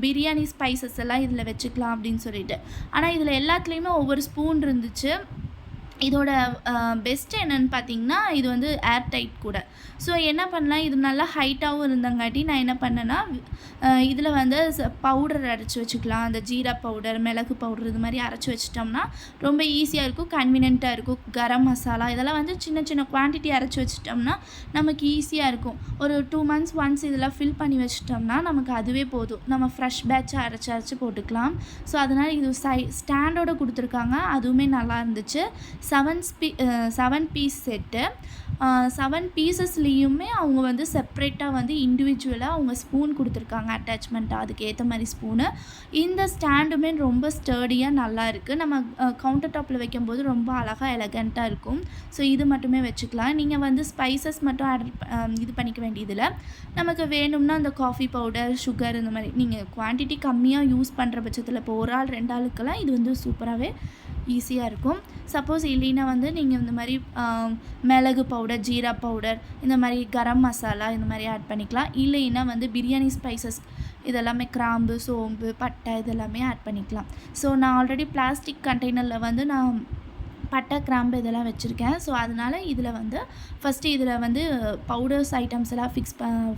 பிரியாணி ஸ்பைசஸ் எல்லாம் இதில் வச்சுக்கலாம் அப்படின்னு சொல்லிட்டு. ஆனால் இதில் எல்லாத்துலேயுமே ஒவ்வொரு ஸ்பூன் இருந்துச்சு. இதோட பெஸ்ட் என்னன்னு பார்த்தீங்கன்னா, இது வந்து ஏர் டைட் கூட. ஸோ என்ன பண்ணலாம், இது நல்லா ஹைட்டாவும் இருந்தங்காட்டி நான் என்ன பண்ணேன்னா, இதில வந்து பவுடர் அரைச்சு வச்சுக்கலாம். அந்த ஜீரா பவுடர், மிளகு பவுடர் இது மாரி அரைச்சு வச்சுட்டோம்னா, ரொம்ப ஈஸியா இருக்கும், கன்வீனியன்ட்டா இருக்கும். கரம் மசாலா இதெல்லாம் வந்து சின்ன சின்ன குவான்டிட்டி அரைச்சு வச்சுட்டோம்னா, நமக்கு ஈஸியா இருக்கும். ஒரு 2 மந்த்ஸ் ஒன்ஸ் இதெல்லாம் ஃபில் பண்ணி வச்சுட்டோம்னா, நமக்கு அதுவே போதும். நம்ம ஃப்ரெஷ் பேட்ச்சா அரைச்சு அரைச்சு போட்டுக்கலாம். ஸோ அதனால இது ஸ்டாண்டோட குடுத்துருக்காங்க. அதுவுமே நல்லா இருந்துச்சு. 7 பீஸ் செட்டு. 7 பீசஸ்லேயுமே அவங்க வந்து செப்ரேட்டாக வந்து இண்டிவிஜுவலாக அவங்க ஸ்பூன் கொடுத்துருக்காங்க அட்டாச்மெண்ட்டாக, அதுக்கு ஏற்ற மாதிரி ஸ்பூனு. இந்த ஸ்டாண்டுமே ரொம்ப ஸ்டர்டியாக நல்லா இருக்குது. நம்ம கவுண்டர் டாப்பில் வைக்கும்போது ரொம்ப அழகாக எலகண்ட்டாக இருக்கும். ஸோ இது மட்டுமே வச்சுக்கலாம். நீங்கள் வந்து ஸ்பைசஸ் மட்டும் இது பண்ணிக்க வேண்டியதில்லை. நமக்கு வேணும்னா அந்த காஃபி பவுடர், சுகர் இந்த மாதிரி நீங்கள் குவான்டிட்டி கம்மியாக யூஸ் பண்ணுற பட்சத்தில், இப்போ ஒரு ஆள் 2 ஆளுக்கெல்லாம் இது வந்து சூப்பராகவே ஈஸியாக இருக்கும். சப்போஸ் இல்லைன்னா வந்து நீங்கள் இந்த மாதிரி மிளகு பவுடர், ஜீரா பவுடர், இந்த மாதிரி கரம் மசாலா இந்த மாதிரி ஆட் பண்ணிக்கலாம். இல்லைன்னா வந்து பிரியாணி ஸ்பைசஸ் இதெல்லாமே கிராம்பு, சோம்பு, பட்டை இதெல்லாமே ஆட் பண்ணிக்கலாம். ஸோ நான் ஆல்ரெடி பிளாஸ்டிக் கண்டெய்னரில் வந்து நான் பட்டை, கிராம்பு இதெல்லாம் வச்சுருக்கேன். ஸோ அதனால் இதில் வந்து ஃபஸ்ட்டு இதில் வந்து பவுடர்ஸ் ஐட்டம்ஸ் எல்லாம்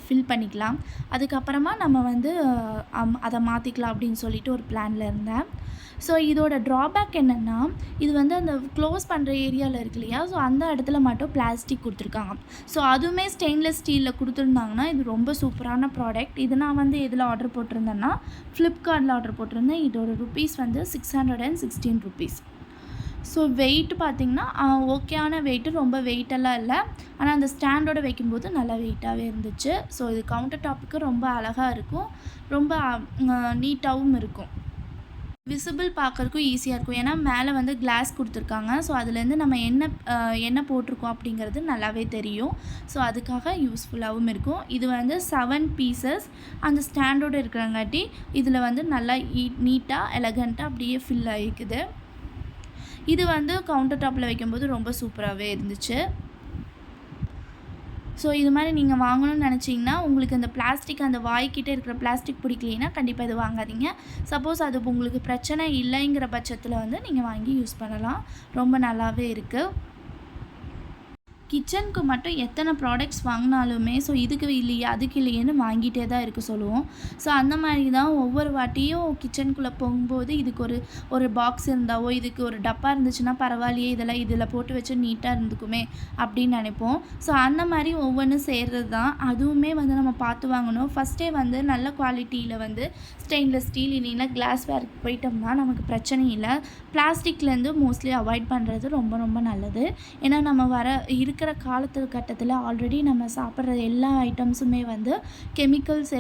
ஃபில் பண்ணிக்கலாம். அதுக்கப்புறமா நம்ம வந்து அதை மாற்றிக்கலாம் அப்படின்னு சொல்லிட்டு ஒரு பிளானில் இருந்தேன். ஸோ இதோட ட்ராபேக் என்னென்னா, இது வந்து அந்த க்ளோஸ் பண்ணுற ஏரியாவில் இருக்கு இல்லையா, ஸோ அந்த இடத்துல மட்டும் பிளாஸ்டிக் கொடுத்துருக்காங்க. ஸோ அதுவுமே ஸ்டெயின்லெஸ் ஸ்டீலில் கொடுத்துருந்தாங்கன்னா இது ரொம்ப சூப்பரான ப்ராடக்ட். இது நான் வந்து எதில் ஆர்டர் போட்டிருந்தேன்னா, ஃப்ளிப்கார்ட்டில் ஆர்டர் போட்டிருந்தேன். இதோட ருப்பீஸ் வந்து 616 ருப்பீஸ். ஸோ வெயிட் பார்த்திங்கன்னா ஓகேயான வெயிட்டு, ரொம்ப வெயிட்டெல்லாம் இல்லை. ஆனால் அந்த ஸ்டாண்டோடு வைக்கும்போது நல்லா வெயிட்டாகவே இருந்துச்சு. ஸோ இது கவுண்டர் டாப்புக்கு ரொம்ப அழகாக இருக்கும், ரொம்ப நீட்டாகவும் இருக்கும். விசிபிள் பார்க்குறக்கும் ஈஸியாக இருக்கும். ஏன்னா மேலே வந்து கிளாஸ் கொடுத்துருக்காங்க. ஸோ அதுலேருந்து நம்ம என்ன போட்டிருக்கோம் அப்படிங்கிறது நல்லாவே தெரியும். ஸோ அதுக்காக யூஸ்ஃபுல்லாகவும் இருக்கும். இது வந்து 7 பீசஸ் அந்த ஸ்டாண்டோடு இருக்கிறங்காட்டி இதில் வந்து நல்லா நீட்டாக எலகண்ட்டாக அப்படியே ஃபில் ஆகிக்குது. இது வந்து கவுண்டர் டாப்பில் வைக்கும்போது ரொம்ப சூப்பராகவே இருந்துச்சு. ஸோ இது மாதிரி நீங்கள் வாங்கணும்னு நினச்சிங்கன்னா, உங்களுக்கு அந்த பிளாஸ்டிக் அந்த வாய்க்கிட்டே இருக்கிற பிளாஸ்டிக் பிடிக்கலைன்னா கண்டிப்பாக இது வாங்காதீங்க. சப்போஸ் அது உங்களுக்கு பிரச்சனை இல்லைங்கிற பட்சத்தில் வந்து நீங்கள் வாங்கி யூஸ் பண்ணலாம். ரொம்ப நல்லாவே இருக்குது. கிச்சனுக்கு மட்டும் எத்தனை ப்ராடக்ட்ஸ் வாங்கினாலுமே ஸோ இதுக்கு இல்லையே, அதுக்கு இல்லையேன்னு வாங்கிட்டே தான் இருக்க சொல்லுவோம். ஸோ அந்த மாதிரி தான் ஒவ்வொரு வாட்டியும் கிச்சனுக்குள்ளே போகும்போது இதுக்கு ஒரு பாக்ஸ் இருந்தாவோ, இதுக்கு ஒரு டப்பா இருந்துச்சுன்னா பரவாயில்லையே, இதெல்லாம் இதில் போட்டு வச்சு நீட்டாக இருந்துக்குமே அப்படின்னு நினைப்போம். ஸோ அந்த மாதிரி ஒவ்வொன்றும் சேர்றது தான். அதுவுமே வந்து நம்ம பார்த்து வாங்கணும். ஃபஸ்ட்டே வந்து நல்ல குவாலிட்டியில் வந்து ஸ்டெயின்லெஸ் ஸ்டீல் இல்லைன்னா கிளாஸ்வேருக்கு போயிட்டோம்னா நமக்கு பிரச்சனை இல்லை. பிளாஸ்டிக்லேருந்து மோஸ்ட்லி அவாய்ட் பண்ணுறது ரொம்ப ரொம்ப நல்லது. ஏன்னா நம்ம இருக்கிற கட்டத்தில் ஆல்ரெடி நம்ம சாப்பிட்ற எல்லா ஐட்டம்ஸுமே வந்து கெமிக்கல்ஸ்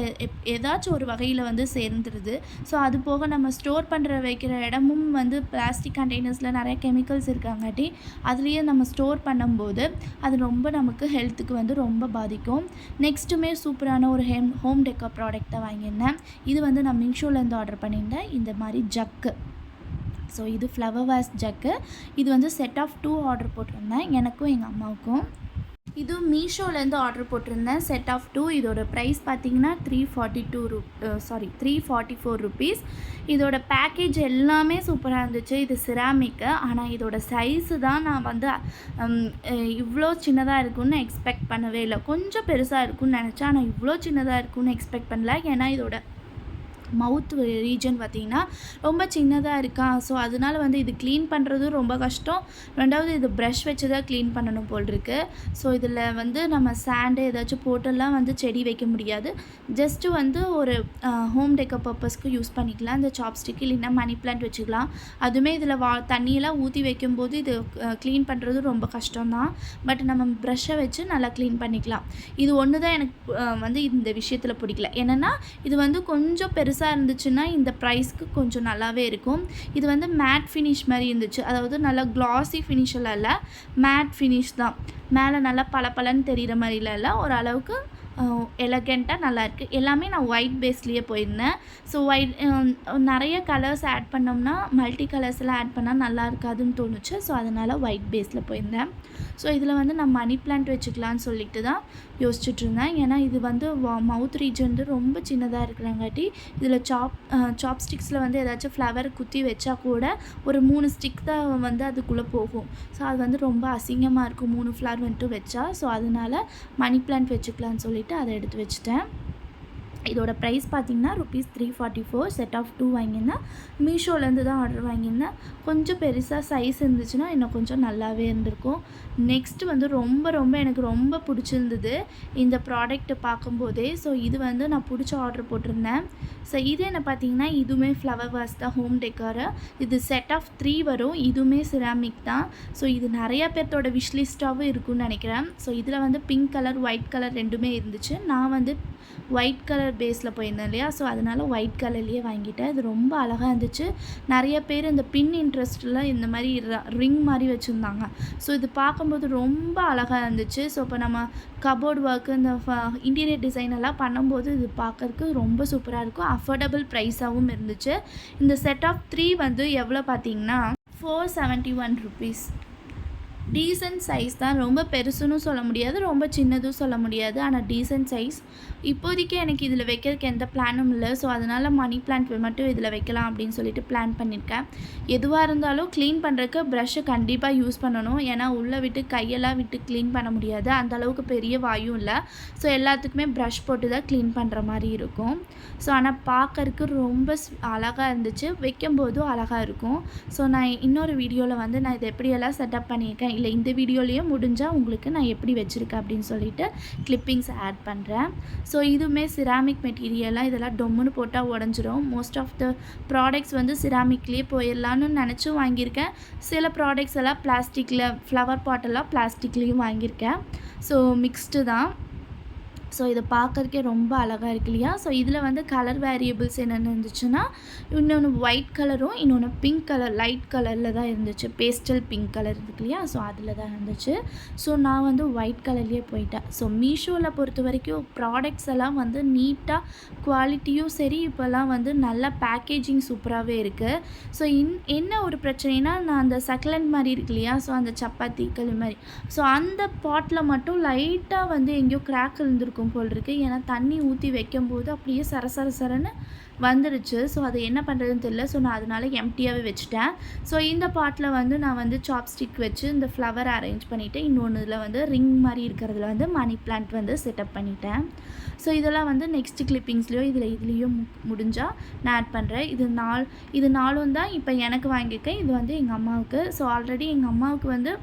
ஏதாச்சும் ஒரு வகையில் வந்து சேர்ந்துருது. ஸோ அது போக நம்ம ஸ்டோர் வைக்கிற இடமும் வந்து பிளாஸ்டிக் கண்டெய்னர்ஸில் நிறைய கெமிக்கல்ஸ் இருக்காங்காட்டி அதுலேயே நம்ம ஸ்டோர் பண்ணும்போது அது ரொம்ப நமக்கு ஹெல்த்துக்கு வந்து ரொம்ப பாதிக்கும். நெக்ஸ்ட்டுமே சூப்பரான ஒரு ஹோம் டெக்கர் ப்ராடக்டை வாங்கியிருந்தேன். இது வந்து நான் மீஷோலேருந்து ஆர்டர் பண்ணியிருந்தேன். இந்த மாதிரி ஜக்கு. ஸோ இது ஃப்ளவர் வாஸ் ஜக்கு. இது வந்து செட் ஆஃப் 2 ஆர்டர் போட்டிருந்தேன், எனக்கும் எங்கள் அம்மாவுக்கும். இது மீஷோலேருந்து ஆர்டர் போட்டிருந்தேன் செட் ஆஃப் 2. இதோட ப்ரைஸ் பார்த்திங்கன்னா 344 ருப்பீஸ். இதோட பேக்கேஜ் எல்லாமே சூப்பராக இருந்துச்சு. இது சிராமிக்கு. ஆனால் இதோட சைஸு தான் நான் வந்து இவ்வளோ சின்னதாக இருக்குன்னு எக்ஸ்பெக்ட் பண்ணவே இல்லை. கொஞ்சம் பெருசாக இருக்குன்னு நினச்சேன், ஆனால் இவ்வளோ சின்னதாக இருக்குன்னு எக்ஸ்பெக்ட் பண்ணல. ஏன்னா இதோட மவுத் ரீஜன் பார்த்திங்கன்னா ரொம்ப சின்னதாக இருக்கா. ஸோ அதனால வந்து இது க்ளீன் பண்ணுறதும் ரொம்ப கஷ்டம். ரெண்டாவது இது ப்ரஷ் வச்சு தான் க்ளீன் பண்ணணும் போல் இருக்குது. ஸோ இதில் வந்து நம்ம சாண்டு ஏதாச்சும் போட்டெல்லாம் வந்து செடி வைக்க முடியாது. ஜஸ்ட்டு வந்து ஒரு ஹோம் டெக்கர் பர்பஸ்க்கு யூஸ் பண்ணிக்கலாம். இந்த சாப்ஸ்டிக் இல்லைன்னா மணி பிளான்ட் வச்சுக்கலாம். அதுவுமே இதில் தண்ணியெல்லாம் ஊற்றி வைக்கும்போது இது க்ளீன் பண்ணுறது ரொம்ப கஷ்டம்தான். பட் நம்ம ப்ரஷ்ஷை வச்சு நல்லா க்ளீன் பண்ணிக்கலாம். இது ஒன்று தான் எனக்கு வந்து இந்த விஷயத்தில் பிடிக்கல. என்னென்னா இது வந்து கொஞ்சம் பெருசாக இருந்துச்சுன்னா இந்த ப்ரைஸ்க்கு கொஞ்சம் நல்லாவே இருக்கும். இது வந்து மேட் ஃபினிஷ் மாதிரி இருந்துச்சு. அதாவது நல்லா க்ளாஸி ஃபினிஷெல்லாம் இல்லை, மேட் ஃபினிஷ் தான். மேலே நல்லா பளபளன்னு தெரிகிற மாதிரிலாம் இல்லை, ஓரளவுக்கு எலகெண்ட்டாக நல்லாயிருக்கு. எல்லாமே நான் ஒயிட் பேஸ்லேயே போயிருந்தேன். ஸோ நிறைய கலர்ஸ் ஆட் பண்ணோம்னா மல்டி கலர்ஸ்லாம் ஆட் பண்ணால் நல்லா இருக்காதுன்னு தோணுச்சு. ஸோ அதனால் ஒயிட் பேஸில் போயிருந்தேன். ஸோ இதில் வந்து நான் மணி பிளான்ட் வச்சுக்கலான்னு சொல்லிட்டு தான் யோசிச்சுட்ருந்தேன். ஏன்னா இது வந்து மவுத் ரீஜன் வந்து ரொம்ப சின்னதாக இருக்கிறங்காட்டி இதில் சாப்ஸ்டிக்ஸில் வந்து ஏதாச்சும் ஃப்ளவர் குத்தி வச்சா கூட ஒரு 3 ஸ்டிக் தான் வந்து அதுக்குள்ளே போகும். ஸோ அது வந்து ரொம்ப அசிங்கமாக இருக்கும் 3 ஃப்ளவர் வந்துட்டு வச்சா. ஸோ அதனால் மணி பிளான்ட் வச்சுக்கலான்னு சொல்லிவிட்டு அதை எடுத்து வச்சுட்டேன். இதோட ப்ரைஸ் பார்த்திங்கன்னா ₹344 செட் ஆஃப் 2 வாங்கியிருந்தேன். மீஷோலேருந்து தான் ஆர்டர் வாங்கியிருந்தேன். கொஞ்சம் பெருசாக சைஸ் இருந்துச்சுன்னா இன்னும் கொஞ்சம் நல்லாவே இருந்திருக்கும். நெக்ஸ்ட்டு வந்து எனக்கு ரொம்ப பிடிச்சிருந்தது இந்த ப்ராடக்ட்டை பார்க்கும்போதே. ஸோ இது வந்து நான் பிடிச்ச ஆர்டர் போட்டிருந்தேன். ஸோ இது என்ன பார்த்திங்கன்னா இதுவுமே ஃப்ளவர் வாஸ் தான், ஹோம் டெக்காரு. இது செட் ஆஃப் 3 வரும். இதுவுமே சிராமிக் தான். ஸோ இது நிறையா பேர்த்தோட விஷ்லிஸ்ட்டாகவும் இருக்குன்னு நினைக்கிறேன். ஸோ இதில் வந்து பிங்க் கலர், ஒயிட் கலர் ரெண்டுமே இருந்துச்சு. நான் வந்து ஒயிட் கலர் பேஸில் போயிருந்தேன் இல்லையா, ஸோ அதனால் ஒயிட் கலர்லேயே வாங்கிட்டேன். இது ரொம்ப அழகாக இருந்துச்சு. நிறைய பேர் இந்த பின் இன்ட்ரெஸ்ட்டில் இந்த மாதிரி ரிங் மாதிரி வச்சுருந்தாங்க. ஸோ இது பார்க்கும்போது ரொம்ப அழகாக இருந்துச்சு. ஸோ இப்போ நம்ம கபோர்ட் ஒர்க்கு இந்த இன்டீரியர் டிசைன் எல்லாம் பண்ணும்போது இது பார்க்கறதுக்கு ரொம்ப சூப்பராக இருக்கும். அஃபோர்டபுள் ப்ரைஸாகவும் இருந்துச்சு. இந்த செட் ஆஃப் 3 வந்து எவ்வளோ பார்த்தீங்கன்னா ₹471. டீசன்ட் சைஸ் தான். ரொம்ப பெருசுன்னு சொல்ல முடியாது, ரொம்ப சின்னதும் சொல்ல முடியாது. ஆனால் டீசன்ட் சைஸ். இப்போதைக்கு எனக்கு இதில் வைக்கிறதுக்கு எந்த பிளானும் இல்லை. ஸோ அதனால் மணி பிளான்ட் மட்டும் இதில் வைக்கலாம் அப்படின்னு சொல்லிட்டு பிளான் பண்ணியிருக்கேன். எதுவாக இருந்தாலும் க்ளீன் பண்ணுறதுக்கு ப்ரஷ்ஷை கண்டிப்பாக யூஸ் பண்ணணும். ஏன்னா உள்ளே விட்டு கையெல்லாம் விட்டு க்ளீன் பண்ண முடியாது, அந்தளவுக்கு பெரிய வாயும் இல்லை. ஸோ எல்லாத்துக்குமே ப்ரஷ் போட்டு தான் க்ளீன் பண்ணுற மாதிரி இருக்கும். ஸோ ஆனால் பார்க்கறதுக்கு ரொம்ப அழகாக இருந்துச்சு, வைக்கும்போதும் அழகாக இருக்கும். ஸோ நான் இன்னொரு வீடியோவில் வந்து நான் இதை எப்படியெல்லாம் செட்டப் பண்ணியிருக்கேன், இல்லை இந்த வீடியோலேயே முடிஞ்சால் உங்களுக்கு நான் எப்படி வச்சுருக்கேன் அப்படின்னு சொல்லிட்டு கிளிப்பிங்ஸ் ஆட் பண்ணுறேன். ஸோ இதுவுமே சிராமிக் மெட்டீரியலாக, இதெல்லாம் டொம்முன்னு போட்டால் உடஞ்சிரும். மோஸ்ட் ஆஃப் த ப்ராடக்ட்ஸ் வந்து சிராமிக்லேயே போயிடலான்னு நினச்சும் வாங்கியிருக்கேன். சில ப்ராடக்ட்ஸ் எல்லாம் பிளாஸ்டிக்கில், ஃப்ளவர் பாட்டெல்லாம் பிளாஸ்டிக்லேயும் வாங்கியிருக்கேன். ஸோ மிக்ஸ்டு தான். ஸோ இதை பார்க்கறக்கே ரொம்ப அழகாக இருக்கு இல்லையா. ஸோ இதில் வந்து கலர் வேரியபிள்ஸ் என்னென்ன இருந்துச்சுன்னா, இன்னொன்று ஒயிட் கலரும் இன்னொன்று பிங்க் கலர், லைட் கலரில் தான் இருந்துச்சு. பேஸ்டல் பிங்க் கலர் இருக்கு இல்லையா, ஸோ அதில் தான் இருந்துச்சு. ஸோ நான் வந்து ஒயிட் கலர்லேயே போயிட்டேன். ஸோ மீஷோவில் பொறுத்த வரைக்கும் ப்ராடக்ட்ஸ் எல்லாம் வந்து நீட்டாக, குவாலிட்டியும் சரி, இப்போல்லாம் வந்து நல்ல பேக்கேஜிங் சூப்பராகவே இருக்குது. ஸோ என்ன ஒரு பிரச்சனைனா, நான் அந்த சக்லண்ட் மாதிரி இருக்கு இல்லையா, ஸோ அந்த சப்பாத்தி களி மாதிரி, ஸோ அந்த பாட்டில் மட்டும் லைட்டாக வந்து எங்கேயோ கிராக் இருந்திருக்கும் போல் இருக்குது. ஏன்னா தண்ணி ஊற்றி வைக்கும்போது அப்படியே சரன்னு வந்துடுச்சு. ஸோ அது என்ன பண்ணுறதுன்னு தெரியல. ஸோ நான் அதனால் எம்டியாகவே வச்சுட்டேன். ஸோ இந்த பாட்டில் வந்து நான் வந்து சாப்ஸ்டிக் வச்சு இந்த ஃப்ளவர் அரேஞ்ச் பண்ணிவிட்டு, இன்னொன்று இதில் வந்து ரிங் மாதிரி இருக்கிறதுல வந்து மணி பிளான்ட் வந்து செட்டப் பண்ணிட்டேன். ஸோ இதெல்லாம் வந்து நெக்ஸ்ட் கிளிப்பிங்ஸ்லையோ இதுலேயோ முடிஞ்சால் நான் ஆட் பண்ணுறேன். இது 4 தான் இப்போ எனக்கு வாங்கியிருக்கேன். இது வந்து எங்கள் அம்மாவுக்கு. ஸோ ஆல்ரெடி எங்கள் அம்மாவுக்கு வந்து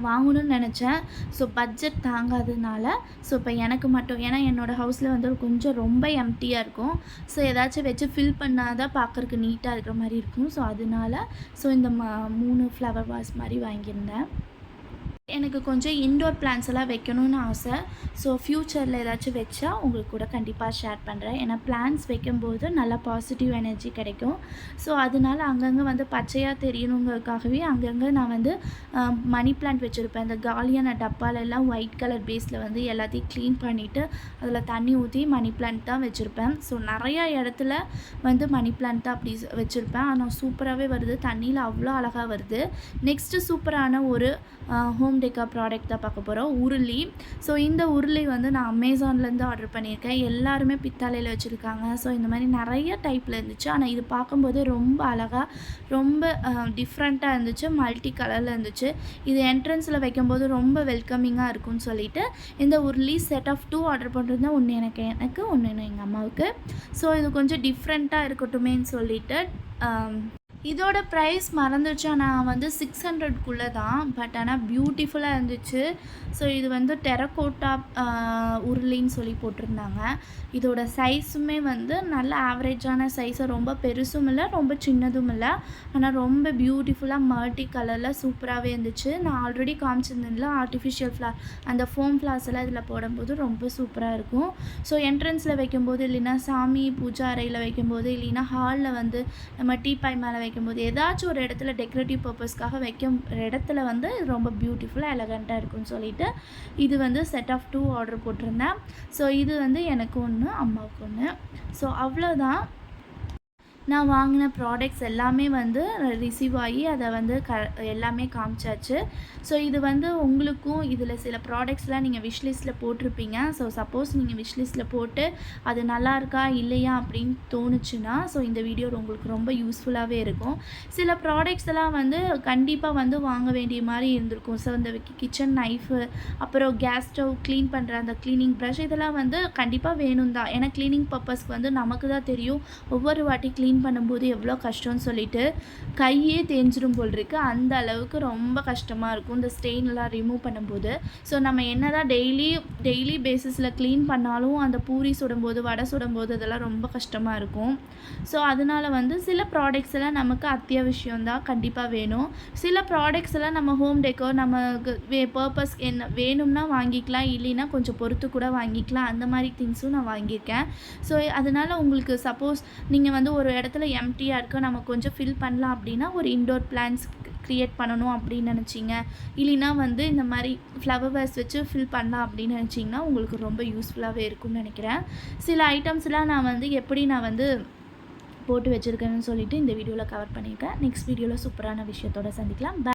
வாங்கணும்னு நினச்சேன். ஸோ பட்ஜெட் தாங்காததுனால, ஸோ இப்போ எனக்கு மட்டும், ஏன்னா என்னோடய ஹவுஸில் வந்து கொஞ்சம் ரொம்ப எம்டியாக இருக்கும். ஸோ ஏதாச்சும் வச்சு ஃபில் பண்ணால் தான் பார்க்குறக்கு நீட்டாக இருக்கிற மாதிரி இருக்கும். ஸோ அதனால இந்த 3 ஃப்ளவர் வாஸ் மாதிரி வாங்கியிருந்தேன். எனக்கு கொஞ்சம் இன்டோர் பிளான்ஸ் எல்லாம் வைக்கணும்னு ஆசை. ஸோ ஃப்யூச்சரில் ஏதாச்சும் வச்சா உங்களுக்கு கூட கண்டிப்பாக ஷேர் பண்ணுறேன். ஏன்னா பிளான்ஸ் வைக்கும்போது நல்லா பாசிட்டிவ் எனர்ஜி கிடைக்கும். ஸோ அதனால அங்கங்கே வந்து பச்சையாக தெரியணுங்கிறதுக்காகவே அங்கங்கே நான் வந்து மணி பிளான்ட் வச்சுருப்பேன். இந்த காலியான டப்பாலெல்லாம் ஒயிட் கலர் பேஸில் வந்து எல்லாத்தையும் க்ளீன் பண்ணிவிட்டு அதில் தண்ணி ஊற்றி மணி பிளான்ட் தான் வச்சுருப்பேன். ஸோ நிறையா இடத்துல வந்து மணி பிளான்ட் தான் அப்படி வச்சுருப்பேன். ஆனால் சூப்பராகவே வருது, தண்ணியில் அவ்வளோ அழகாக வருது. நெக்ஸ்ட்டு சூப்பரான ஒரு ஹோம் டெக்கா ப்ராடக்ட் தான் பார்க்க போகிறோம், உருளி. ஸோ இந்த உருளி வந்து நான் அமேசான்லேருந்து ஆர்டர் பண்ணியிருக்கேன். எல்லாருமே பித்தளையில் வச்சுருக்காங்க. ஸோ இந்த மாதிரி நிறைய டைப்பில் இருந்துச்சு. ஆனால் இது பார்க்கும்போது ரொம்ப அழகாக, ரொம்ப டிஃப்ரெண்ட்டாக இருந்துச்சு, மல்டி கலரில் இருந்துச்சு. இது என்ட்ரன்ஸில் வைக்கும்போது ரொம்ப வெல்கமிங்காக இருக்கும்னு சொல்லிட்டு இந்த உருளி செட் ஆஃப் 2 ஆர்டர் பண்ணிருந்தேன். ஒன்று எனக்கு ஒன்று எங்கள் அம்மாவுக்கு. ஸோ இது கொஞ்சம் டிஃப்ரெண்ட்டாக இருக்கட்டுமேன்னு சொல்லிட்டு இதோட ப்ரைஸ் மறந்துடுச்சு. நான் வந்து 600க்குள்ளே தான், பட் ஆனால் பியூட்டிஃபுல்லாக இருந்துச்சு. ஸோ இது வந்து டெரக்கோட்டா உருளின்னு சொல்லி போட்டிருந்தாங்க. இதோட சைஸுமே வந்து நல்ல ஆவரேஜான சைஸை, ரொம்ப பெருசும் இல்லை ரொம்ப சின்னதும் இல்லை. ஆனால் ரொம்ப பியூட்டிஃபுல்லாக மல்டி கலரில் சூப்பராகவே இருந்துச்சு. நான் ஆல்ரெடி காமிச்சிருந்தேன்ல ஆர்டிஃபிஷியல் ஃப்ளார், அந்த ஃபோம் ஃப்ளார்ஸ் எல்லாம் இதில் போடும்போது ரொம்ப சூப்பராக இருக்கும். ஸோ என்ட்ரன்ஸில் வைக்கும்போது, இல்லைன்னா சாமி பூஜா அறையில் வைக்கும்போது, இல்லைன்னா ஹாலில் வந்து நம்ம டீப்பாய் மேலே வைக்கும்போது ஏதாச்சும் ஒரு இடத்துல டெக்கரேட்டிவ் பர்பஸ்க்காக வைக்கும் இடத்துல வந்து ரொம்ப பியூட்டிஃபுல்லாக எலகண்ட்டாக இருக்கும்னு சொல்லிட்டு இது வந்து செட் ஆஃப் 2 ஆர்டர் போட்டிருந்தேன். ஸோ இது வந்து எனக்கு ஒன்று, அம்மாவுக்கு ஒன்று. ஸோ அவ்வளோதான். நான் வாங்கின ப்ராடக்ட்ஸ் எல்லாமே வந்து ரிசீவ் ஆகி அதை வந்து எல்லாமே காமிச்சாச்சு. ஸோ இது வந்து உங்களுக்கும் இதில் சில ப்ராடக்ட்ஸ்லாம் நீங்கள் விஷ்லிஸ்ட்டில் போட்டிருப்பீங்க. ஸோ சப்போஸ் நீங்கள் விஷ்லிஸ்ட்டில் போட்டு அது நல்லா இருக்கா இல்லையா அப்படின்னு தோணுச்சுன்னா ஸோ இந்த வீடியோ உங்களுக்கு ரொம்ப யூஸ்ஃபுல்லாகவே இருக்கும். சில ப்ராடக்ட்ஸ் எல்லாம் வந்து கண்டிப்பாக வந்து வாங்க வேண்டிய மாதிரி இருந்திருக்கும். ஸோ இந்த கிச்சன் நைஃபு, அப்புறம் கேஸ் ஸ்டவ் க்ளீன் பண்ணுற அந்த க்ளீனிங் ப்ரஷ், இதெல்லாம் வந்து கண்டிப்பாக வேணும் தான். ஏன்னா க்ளீனிங் பர்பஸ்க்கு வந்து நமக்கு தான் தெரியும் ஒவ்வொரு வாட்டி க்ளீன் பண்ணும்போது எவ்வளோ கஷ்டம்னு சொல்லிட்டு கையே தேஞ்சிரும் போல் இருக்குது. அந்த அளவுக்கு ரொம்ப கஷ்டமாக இருக்கும் இந்த ஸ்டெயின்லாம் ரிமூவ் பண்ணும்போது. ஸோ நம்ம என்ன தான் டெய்லி பேசிஸில் க்ளீன் பண்ணாலும் அந்த பூரி சுடும்போது, வடை சுடும்போது அதெல்லாம் ரொம்ப கஷ்டமாக இருக்கும். ஸோ அதனால் வந்து சில ப்ராடக்ட்ஸ் எல்லாம் நமக்கு அத்தியாவசியம் தான், கண்டிப்பாக வேணும். சில ப்ராடக்ட்ஸ் எல்லாம் நம்ம ஹோம் டெக்கோர் நமக்கு பர்பஸ் என்ன வேணும்னா வாங்கிக்கலாம், இல்லைன்னா கொஞ்சம் பொறுத்து கூட வாங்கிக்கலாம். அந்த மாதிரி திங்ஸும் நான் வாங்கியிருக்கேன். ஸோ அதனால் உங்களுக்கு சப்போஸ் நீங்கள் வந்து ஒரு இடத்துல எம்டியாக இருக்குது, நம்ம கொஞ்சம் ஃபில் பண்ணலாம் அப்படின்னா ஒரு இன்டோர் பிளான்ஸ் க்ரியேட் பண்ணணும் அப்படின்னு நினச்சிங்க, இல்லைன்னா வந்து இந்த மாதிரி ஃப்ளவர் வேஸ் வச்சு ஃபில் பண்ணலாம் அப்படின்னு நினச்சிங்கன்னா உங்களுக்கு ரொம்ப யூஸ்ஃபுல்லாகவே இருக்கும்னு நினைக்கிறேன். சில ஐட்டம்ஸ்லாம் நான் வந்து எப்படி நான் வந்து போட்டு வச்சுருக்கேன்னு சொல்லிவிட்டு இந்த வீடியோவில் கவர் பண்ணியிருக்கேன். நெக்ஸ்ட் வீடியோவில் சூப்பரான விஷயத்தோடு சந்திக்கலாம்.